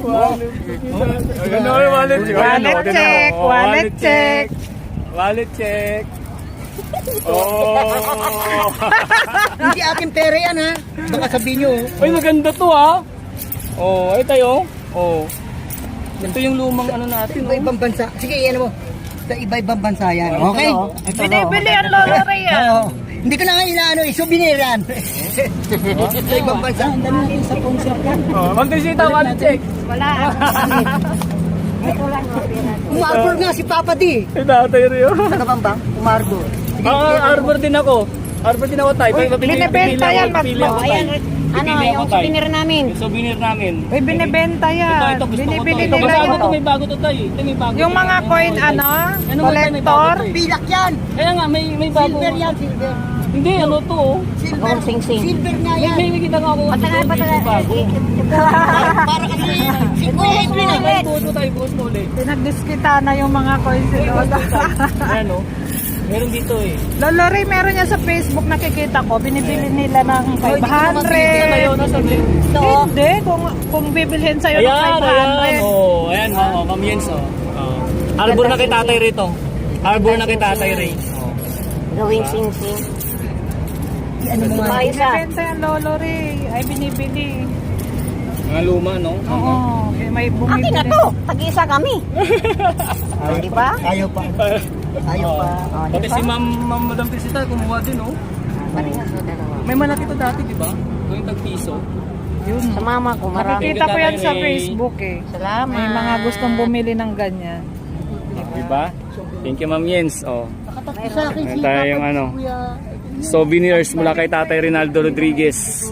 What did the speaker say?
Wallet check. Wallet check. Wallet check. Oh. Hindi aking pera yan ha. Baka sabihin nyo. Ay, maganda to ha. Oh, ay tayo. Oh. Ito yung lumang ano natin. Iba-ibang bansa. Sige, ano mo. Sa iba-ibang bansa yan. Okay? Binibili ang Lolo Ray yan. Oo. Hindi ko na nga inaano, souvenir yan. Sa ibang bansa. Ang dami natin sa concert yan. Oh, Ma'am wallet check. Wala. Umarbor nga si Papa D. Ay, tatay rin yun. Sa Kabambang, umarbor. Arbor din ako. Arbor din ako tayo. Binibenta yan. Ayan. Ano, yung souvenir namin. Yung souvenir namin. Uy, binibenta yan. Ito, gusto ko to. Binibili Ito, nila bago to, yun. may bago to tayo. Ito, may bago. Yung mga coin, ano, Ano ba ito, may bago collector. to eh. Pilak yan. Kaya nga, may bago. Silver yan, silver. Hindi, ano to oh. Silver. sing-sing. Silver nga yan. May kita nga ako. May bago. Para kasi 50 na. May buo tayo, buos mo ulit. Pinagdiskita na yung mga coins ni Lolo. Ayan oh. Meron dito eh. Lolo Ray, meron niya sa Facebook, nakikita ko. Binibili nila ng 500. Ayaw na sabi. Hindi, kung bibilhin sa'yo ng Ayan, 500. ayan. Oh, ayan oh, Ma'am Jens oh. Arbor na kay Tatay rito. Arbor na kay Tatay Ray. Gawing sing-sing. Ano mo nga? Binibenta yung Lolo Ray. Ay, binibili. Mga luma no? Oo, may bumibili. Akin na to. Tag-isa kami. Di ba? Ayaw pa. Ayaw pa. Pati si Ma'am Madam Trisita kumuha din oh. Parehas na dalawa. May malaki to dati, di ba? Yung tag-piso. Yun. Sa mama ko, marami. Nakikita ko yan sa Facebook eh. Salamat. May mga gustong bumili ng ganyan. Di ba? Thank you Ma'am Jens. Oh. Nakatakbo sa akin Meron tayong ano, souvenirs mula kay Tatay Rinaldo Rodriguez.